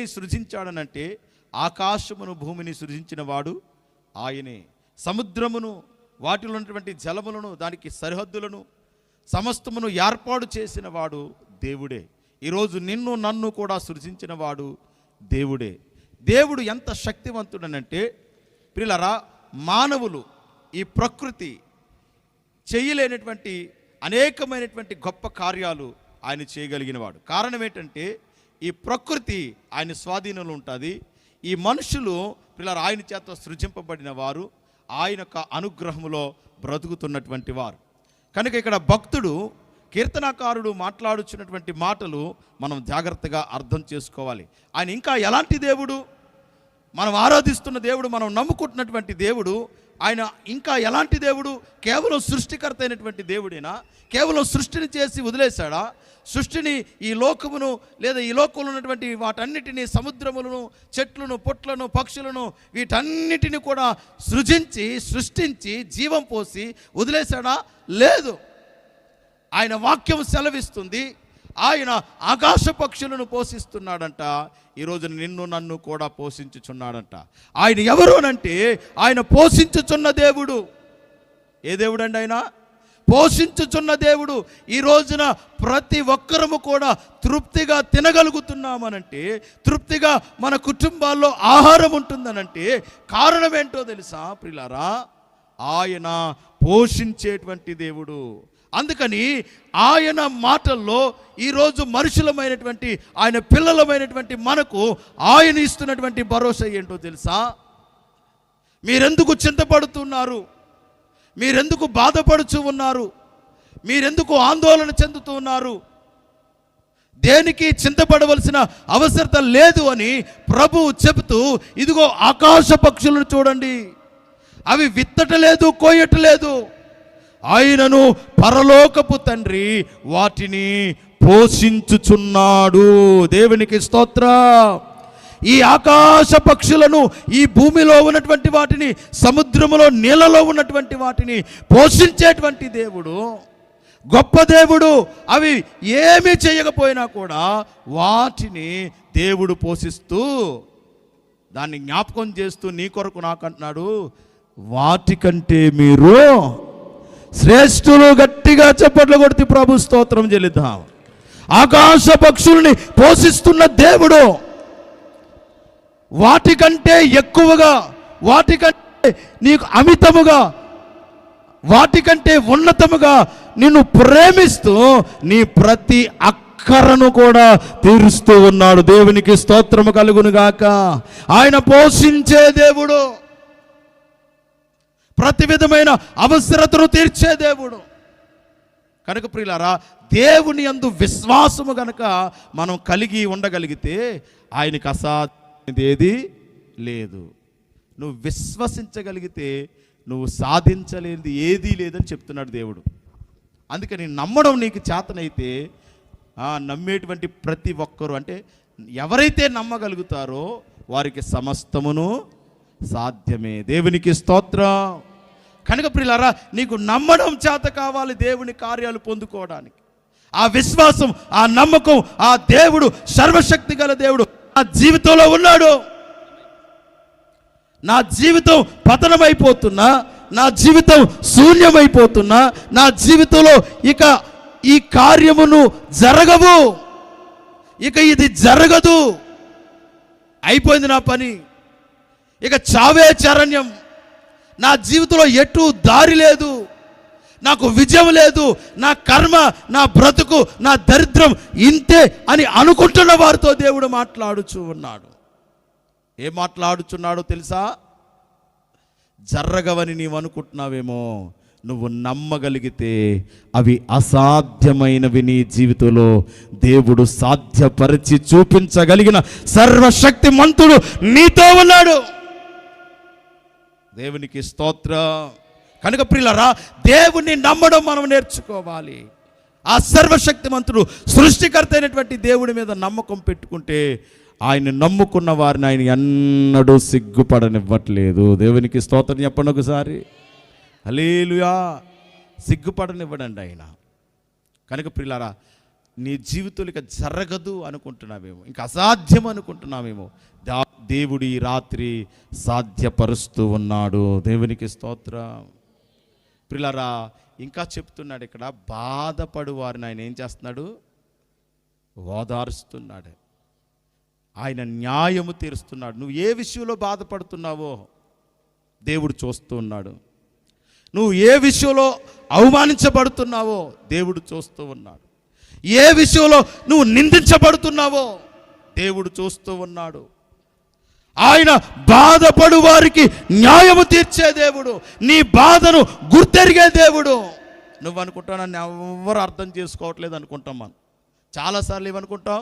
సృజించాడనంటే ఆకాశమును భూమిని సృజించిన వాడు ఆయనే. సముద్రమును వాటిలో ఉన్నటువంటి జలములను దానికి సరిహద్దులను సమస్తమును ఏర్పాటు చేసిన వాడు దేవుడే. ఈరోజు నిన్ను నన్ను కూడా సృజించిన వాడు దేవుడే. దేవుడు ఎంత శక్తివంతుడనంటే ప్రియులారా, మానవులు ఈ ప్రకృతి చేయలేనటువంటి అనేకమైనటువంటి గొప్ప కార్యాలు ఆయన చేయగలిగిన వాడు. కారణం ఏంటంటే ఈ ప్రకృతి ఆయన స్వాధీనంలో ఉంటుంది. ఈ మనుషులు పిల్లలు ఆయన చేత సృజింపబడిన వారు, ఆయన యొక్క అనుగ్రహములో బ్రతుకుతున్నటువంటి వారు. కనుక ఇక్కడ భక్తుడు కీర్తనాకారుడు మాట్లాడుచున్నటువంటి మాటలు మనం జాగ్రత్తగా అర్థం చేసుకోవాలి. ఆయన ఇంకా ఎలాంటి దేవుడు? మనం ఆరాధిస్తున్న దేవుడు, మనం నమ్ముకుంటున్నటువంటి దేవుడు ఆయన ఇంకా ఎలాంటి దేవుడు? కేవలం సృష్టికర్త అయినటువంటి దేవుడేనా? కేవలం సృష్టిని చేసి వదిలేశాడా? సృష్టిని, ఈ లోకమును లేదా ఈ లోకంలో ఉన్నటువంటి వాటన్నిటినీ, సముద్రములను, చెట్లను, పొట్లను, పక్షులను, వీటన్నిటిని కూడా సృష్టించి జీవం పోసి వదిలేశాడా? లేదు. ఆయన వాక్యం సెలవిస్తుంది, ఆయన ఆకాశ పక్షులను పోషిస్తున్నాడంట. ఈరోజు నిన్ను నన్ను కూడా పోషించుచున్నాడంట. ఆయన ఎవరునంటే ఆయన పోషించుచున్న దేవుడు. ఏ దేవుడు అండి ఆయన? పోషించుచున్న దేవుడు. ఈ రోజున ప్రతి ఒక్కరము కూడా తృప్తిగా తినగలుగుతున్నామనంటే, తృప్తిగా మన కుటుంబాల్లో ఆహారం ఉంటుందనంటే కారణం ఏంటో తెలుసా ప్రియులారా? ఆయన పోషించేటువంటి దేవుడు. అందుకని ఆయన మాటల్లో ఈరోజు మనుషులమైనటువంటి, ఆయన పిల్లలమైనటువంటి మనకు ఆయన ఇస్తున్నటువంటి భరోసా ఏంటో తెలుసా? మీరెందుకు చింతపడుతున్నారు? మీరెందుకు బాధపడుచు ఉన్నారు? మీరెందుకు ఆందోళన చెందుతూ ఉన్నారు? దేనికి చింతపడవలసిన అవసరత లేదు అని ప్రభువు చెబుతూ, ఇదిగో ఆకాశ పక్షులను చూడండి, అవి విత్తటలేదు, కోయటలేదు, ఆయనను పరలోకపు తండ్రి వాటిని పోషించుచున్నాడు. దేవునికి స్తోత్రం. ఈ ఆకాశ పక్షులను, ఈ భూమిలో ఉన్నటువంటి వాటిని, సముద్రములో నీళ్ళలో ఉన్నటువంటి వాటిని పోషించేటువంటి దేవుడు, గొప్ప దేవుడు. అవి ఏమీ చేయకపోయినా కూడా వాటిని దేవుడు పోషిస్తూ, దాన్ని జ్ఞాపకం చేస్తూ నీ కొరకు నాకంటున్నాడు, వాటికంటే మీరు శ్రేష్ఠులు. గట్టిగా చప్పట్లు కొడితే ప్రభు స్తోత్రం చెల్లిద్దాం. ఆకాశ పక్షుల్ని పోషిస్తున్న దేవుడు వాటికంటే ఎక్కువగా, వాటికంటే నీకు అమితముగా, వాటికంటే ఉన్నతముగా నిన్ను ప్రేమిస్తూ నీ ప్రతి అక్కరను కూడా తీరుస్తూ ఉన్నాడు. దేవునికి స్తోత్రము కలుగును గాక. ఆయన పోషించే దేవుడు, ప్రతి విధమైన అవసరతను తీర్చే దేవుడు. కనుక ప్రియులారా, దేవుని యందు విశ్వాసము గనక మనం కలిగి ఉండగలిగితే ఆయనకు అసాధ్యమైనది ఏది లేదు. నువ్వు విశ్వసించగలిగితే నువ్వు సాధించలేనిది ఏదీ లేదని చెప్తున్నాడు దేవుడు. అందుకని నమ్మడం నీకు చేతనైతే, నమ్మేటువంటి ప్రతి ఒక్కరు, అంటే ఎవరైతే నమ్మగలుగుతారో వారికి సమస్తమును సాధ్యమే. దేవునికి స్తోత్రం. కనుక ప్రియులారా, నీకు నమ్మడం చేత కావాలి దేవుని కార్యాలు పొందుకోవడానికి. ఆ విశ్వాసం, ఆ నమ్మకం, ఆ దేవుడు సర్వశక్తి గల దేవుడు నా జీవితంలో ఉన్నాడు. నా జీవితం పతనమైపోతున్నా, నా జీవితం శూన్యమైపోతున్నా, నా జీవితంలో ఇక ఈ కార్యమును జరగవు, ఇక ఇది జరగదు, అయిపోయింది నా పని, ఇక చావే చరణ్యం, నా జీవితంలో ఎటు దారి లేదు, నాకు విజయం లేదు, నా కర్మ, నా బ్రతుకు, నా దరిద్రం ఇంతే అని అనుకుంటున్న వారితో దేవుడు మాట్లాడుచూ ఉన్నాడు. ఏం మాట్లాడుచున్నాడో తెలుసా? జరగవని నీవు అనుకుంటున్నావేమో, నువ్వు నమ్మగలిగితే అవి అసాధ్యమైనవి నీ జీవితంలో దేవుడు సాధ్యపరిచి చూపించగలిగిన సర్వశక్తిమంతుడు నీతో ఉన్నాడు. దేవునికి స్తోత్రం. కనుక ప్రియులారా, దేవుణ్ణి నమ్మడం మనం నేర్చుకోవాలి. ఆ సర్వశక్తిమంతుడు, సృష్టికర్త అయినటువంటి దేవుడి మీద నమ్మకం పెట్టుకుంటే ఆయన నమ్ముకున్న వారిని ఆయన ఎన్నడూ సిగ్గుపడనివ్వట్లేదు. దేవునికి స్తోత్రం చెప్పండి ఒకసారి. హల్లెలూయా. సిగ్గుపడనివ్వడండి ఆయన. కనుక ప్రియులారా, నీ జీవితంలో ఇక జరగదు అనుకుంటున్నావేమో, ఇంకా అసాధ్యం అనుకుంటున్నావేమో, దేవుడు ఈ రాత్రి సాధ్యపరుస్తూ ఉన్నాడు. దేవునికి స్తోత్రం. ప్రియులారా, ఇంకా చెప్తున్నాడు ఇక్కడ, బాధపడు వారిని ఆయన ఏం చేస్తున్నాడు? ఓదారుస్తున్నాడు. ఆయన న్యాయము తీరుస్తున్నాడు. నువ్వు ఏ విషయంలో బాధపడుతున్నావో దేవుడు చూస్తూ ఉన్నాడు. నువ్వు ఏ విషయంలో అవమానించబడుతున్నావో దేవుడు చూస్తూ ఉన్నాడు. ఏ విషయంలో నువ్వు నిందించబడుతున్నావో దేవుడు చూస్తూ ఉన్నాడు. ఆయన బాధపడు వారికి న్యాయము తీర్చే దేవుడు, నీ బాధను గుర్తెరిగే దేవుడు. నువ్వు అనుకుంటావు నన్ను ఎవరు అర్థం చేసుకోవట్లేదు అనుకుంటాం. మనం చాలాసార్లు ఏమనుకుంటాం,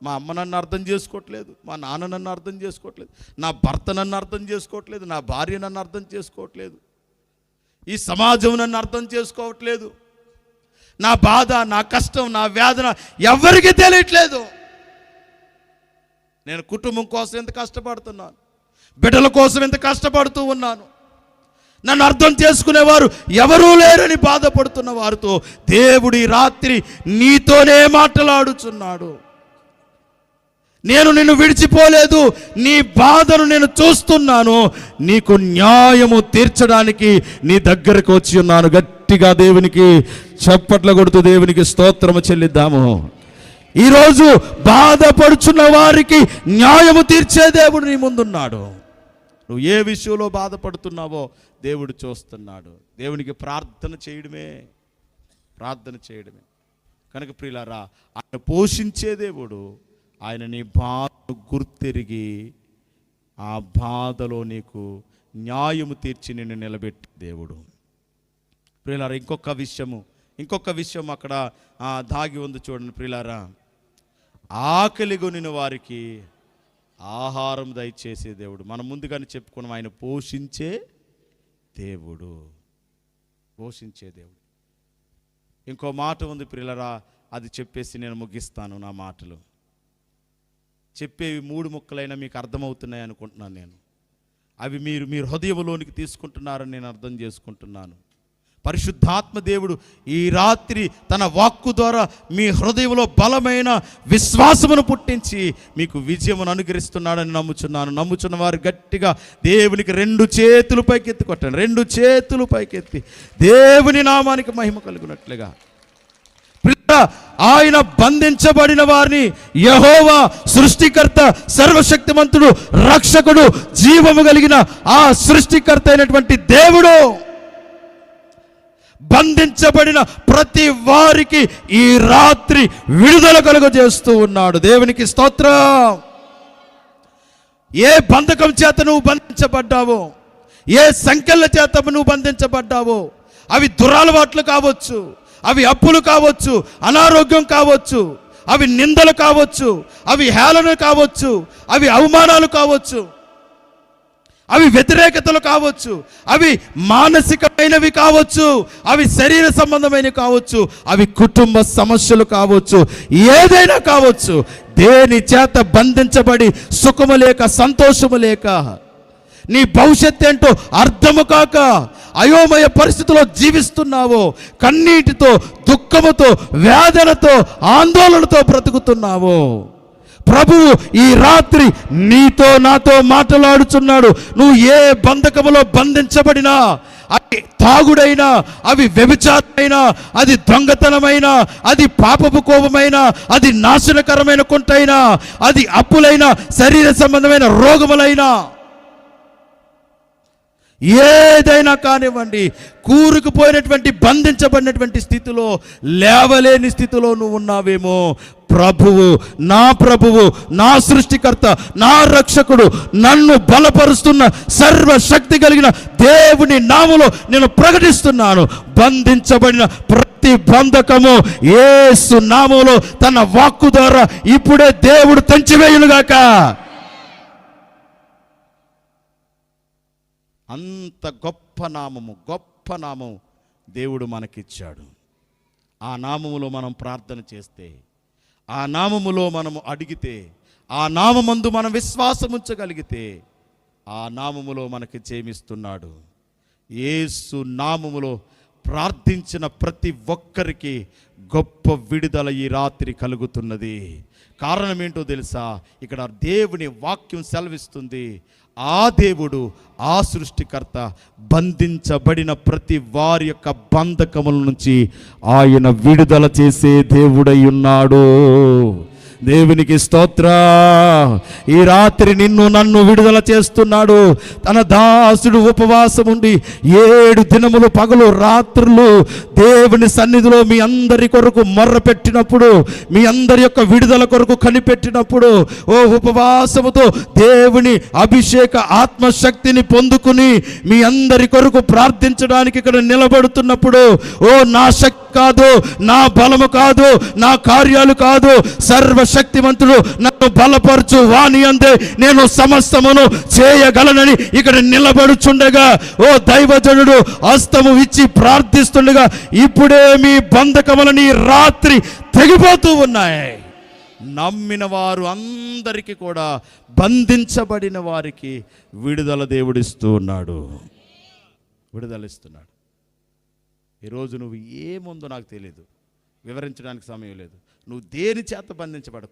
మా అమ్మ నన్ను అర్థం చేసుకోవట్లేదు, మా నాన్న నన్ను అర్థం చేసుకోవట్లేదు, నా భర్త నన్ను అర్థం చేసుకోవట్లేదు, నా భార్య నన్ను అర్థం చేసుకోవట్లేదు, ఈ సమాజం నన్ను అర్థం చేసుకోవట్లేదు, నా బాధ, నా కష్టం, నా వేదన ఎవరికి తెలియట్లేదు. నేను కుటుంబం కోసం ఎంత కష్టపడుతున్నాను, బిడ్డల కోసం ఎంత కష్టపడుతూ ఉన్నాను, నన్ను అర్థం చేసుకునేవారు ఎవరూ లేరని బాధపడుతున్న వారితో దేవుడు ఈ రాత్రి నీతోనే మాట్లాడుచున్నాడు. నేను నిన్ను విడిచిపోలేదు, నీ బాధను నేను చూస్తున్నాను, నీకు న్యాయము తీర్చడానికి నీ దగ్గరకు వచ్చి ఉన్నాను. గట్టిగా దేవునికి చప్పట్లు కొడుతూ దేవునికి స్తోత్రము చెల్లిద్దాము. ఈరోజు బాధపడుచున్న వారికి న్యాయము తీర్చే దేవుడు నీ ముందున్నాడు. నువ్వు ఏ విషయంలో బాధపడుతున్నావో దేవుడు చూస్తున్నాడు. దేవునికి ప్రార్థన చేయడమే కనుక ప్రియులారా, ఆయన పోషించే దేవుడు. ఆయన నీ బాధను గుర్తెరిగి ఆ బాధలో నీకు న్యాయము తీర్చి నిన్ను నిలబెట్టి దేవుడు. ప్రియులారా, ఇంకొక విషయం అక్కడ దాగి ఉంది చూడండి ప్రియులారా. ఆకలిగొనిన వారికి ఆహారం దయచేసే దేవుడు. మనం ముందుగానే చెప్పుకున్నాం, ఆయన పోషించే దేవుడు. ఇంకో మాట ఉంది ప్రియులారా, అది చెప్పేసి నేను ముగిస్తాను నా మాటలు. చెప్పేవి 3 ముక్కలైనా మీకు అర్థమవుతున్నాయి అనుకుంటున్నాను నేను. అవి మీరు హృదయంలోనికి తీసుకుంటున్నారని నేను అర్థం చేసుకుంటున్నాను. పరిశుద్ధాత్మ దేవుడు ఈ రాత్రి తన వాక్కు ద్వారా మీ హృదయంలో బలమైన విశ్వాసమును పుట్టించి మీకు విజయమును అనుగ్రహిస్తున్నాడని నమ్ముచున్న వారు గట్టిగా దేవునికి 2 చేతులు పైకెత్తి కొట్టండి. 2 చేతులు పైకెత్తి దేవుని నామానికి మహిమ కలుగునట్లుగా. ఆయన బంధించబడిన వారిని యెహోవా సృష్టికర్త, సర్వశక్తిమంతుడు, రక్షకుడు, జీవము కలిగిన ఆ సృష్టికర్త అయినటువంటి దేవుడు బంధించబడిన ప్రతి వారికి ఈ రాత్రి విడుదల కలుగజేస్తూ ఉన్నాడు. దేవునికి స్తోత్రం. ఏ బంధకం చేత నువ్వు బంధించబడ్డావో, ఏ సంకెళ్ళ చేత నువ్వు బంధించబడ్డావో, అవి దురలవాట్లు కావచ్చు, అవి అప్పులు కావచ్చు, అనారోగ్యం కావచ్చు, అవి నిందలు కావచ్చు, అవి హేళన కావచ్చు, అవి అవమానాలు కావచ్చు, అవి వ్యతిరేకతలు కావచ్చు, అవి మానసికమైనవి కావచ్చు, అవి శరీర సంబంధమైనవి కావచ్చు, అవి కుటుంబ సమస్యలు కావచ్చు, ఏదైనా కావచ్చు. దేని చేత బంధించబడి సుఖము లేక, సంతోషము లేక, నీ భవిష్యత్తు ఏంటో అర్థము కాక అయోమయ పరిస్థితిలో జీవిస్తున్నావో, కన్నీటితో, దుఃఖముతో, వేదనతో, ఆందోళనతో బ్రతుకుతున్నావో, ప్రభువు ఈ రాత్రి నీతో నాతో మాట్లాడుచున్నాడు. నువ్వు ఏ బంధకములో బంధించబడినా, అది తాగుడైనా, అవి వ్యభిచారమైనా, అది దొంగతనమైనా, అది పాపపు కోపమైనా, అది నాశనకరమైన కుంటైనా, అది అప్పులైనా, శరీర సంబంధమైన రోగములైనా, ఏదైనా కానివ్వండి, కూరుకుపోయినటువంటి బంధించబడినటువంటి స్థితిలో, లేవలేని స్థితిలో నువ్వు ఉన్నావేమో, ప్రభువు, నా సృష్టికర్త, నా రక్షకుడు, నన్ను బలపరుస్తున్న సర్వశక్తి కలిగిన దేవుని నామములో నేను ప్రకటిస్తున్నాను. బంధించబడిన ప్రతి బంధకము యేసు నామములో తన వాక్కు ద్వారా ఇప్పుడే దేవుడు తెంచివేయునుగాక. అంత గొప్ప నామము దేవుడు మనకిచ్చాడు. ఆ నామములో మనం ప్రార్థన చేస్తే, ఆ నామములో మనము అడిగితే, ఆ నామమందు మనం విశ్వాసం ఉంచగలిగితే, ఆ నామములో మనకి జయమిస్తున్నాడు. యేసు నామములో ప్రార్థించిన ప్రతి ఒక్కరికి గొప్ప విడుదల ఈ రాత్రి కలుగుతున్నది. కారణం ఏంటో తెలుసా? ఇక్కడ దేవుని వాక్యం సెలవిస్తుంది, ఆ దేవుడు, ఆ సృష్టికర్త బంధించబడిన ప్రతి వారి యొక్క బంధకముల నుంచి ఆయన విడుదల చేసే దేవుడై ఉన్నాడు. దేవునికి స్తోత్ర. ఈ రాత్రి నిన్ను నన్ను విడుదల చేస్తున్నాడు. తన దాసుడు ఉపవాసం ఉండి 7 దినములు పగలు రాత్రులు దేవుని సన్నిధిలో మీ అందరి కొరకు మొర్ర పెట్టినప్పుడు, మీ అందరి యొక్క విడుదల కొరకు కనిపెట్టినప్పుడు, ఓ ఉపవాసముతో దేవుని అభిషేక ఆత్మశక్తిని పొందుకుని మీ అందరి కొరకు ప్రార్థించడానికి ఇక్కడ నిలబడుతున్నప్పుడు, ఓ నా శక్తి కాదు, నా బలము కాదు, నా కార్యాలు కాదు, సర్వశక్తిమంతుడు నన్ను బలపరచు వాని అందే నేను సమస్తమును చేయగలనని ఇక్కడ నిలబడుచుండగా, ఓ దైవజనుడు హస్తము ఇచ్చి ప్రార్థిస్తుండగా ఇప్పుడే మీ బంధకములని రాత్రి తెగిపోతూ ఉన్నాయి. నమ్మిన వారు అందరికీ కూడా, బంధించబడిన వారికి విడుదల దేవుడిస్తూ ఉన్నాడు, విడుదలిస్తున్నాడు. ఈరోజు నువ్వు ఏముందో నాకు తెలియదు, వివరించడానికి సమయం లేదు. నువ్వు దేని చేత బంధించబడ,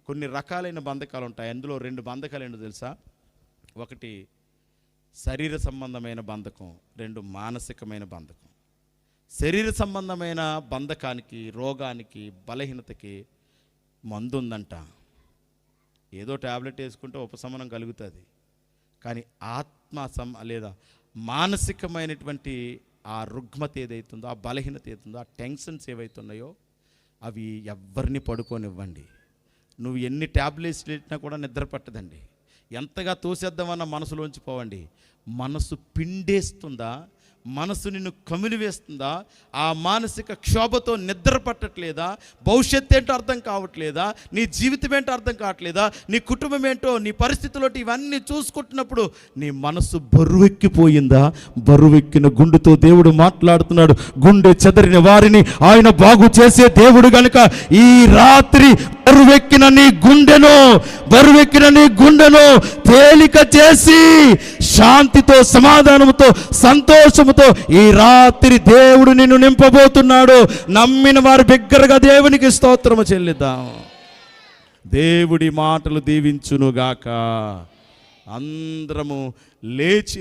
కొన్ని రకాలైన బంధకాలు ఉంటాయి. అందులో 2 బంధకాలు ఏంటో తెలుసా? ఒకటి శరీర సంబంధమైన బంధకం, 2 మానసికమైన బంధకం. శరీర సంబంధమైన బంధకానికి, రోగానికి, బలహీనతకి మందు ఉందంట. ఏదో ట్యాబ్లెట్ వేసుకుంటే ఉపశమనం కలుగుతుంది. కానీ లేదా మానసికమైనటువంటి ఆ రుగ్మత ఏదైతుందో, ఆ బలహీనత ఏదైతుందో, ఆ టెన్షన్స్ ఏవైతున్నాయో అవి ఎవరిని పడుకోనివ్వండి. నువ్వు ఎన్ని ట్యాబ్లెట్స్ పెట్టినా కూడా నిద్ర పట్టదండి. ఎంతగా తోసేద్దామన్నా మనసులోంచి పోవండి. మనసు పిండేస్తుందా, మనసు నిన్ను కమిలివేస్తుందా, ఆ మానసిక క్షోభతో నిద్ర పట్టట్లేదా, భవిష్యత్తు ఏంటో అర్థం కావట్లేదా, నీ జీవితం ఏంటో అర్థం కావట్లేదా, నీ కుటుంబం ఏంటో, నీ పరిస్థితుల్లో ఇవన్నీ చూసుకుంటున్నప్పుడు నీ మనసు బరువెక్కిపోయిందా? బరువెక్కిన గుండెతో దేవుడు మాట్లాడుతున్నాడు. గుండె చెదరిన వారిని ఆయన బాగు చేసే దేవుడు గనుక ఈ రాత్రి బరువెక్కిన నీ గుండెను తేలిక చేసి శాంతితో, సమాధానంతో, సంతోషముతో ఈ రాత్రి దేవుడు నిన్ను నింపబోతున్నాడు. నమ్మిన వారి బిగ్గరగా దేవునికి స్తోత్రము చెల్లిద్దాం. దేవుడి మాటలు దీవించునుగాక. అందరము లేచి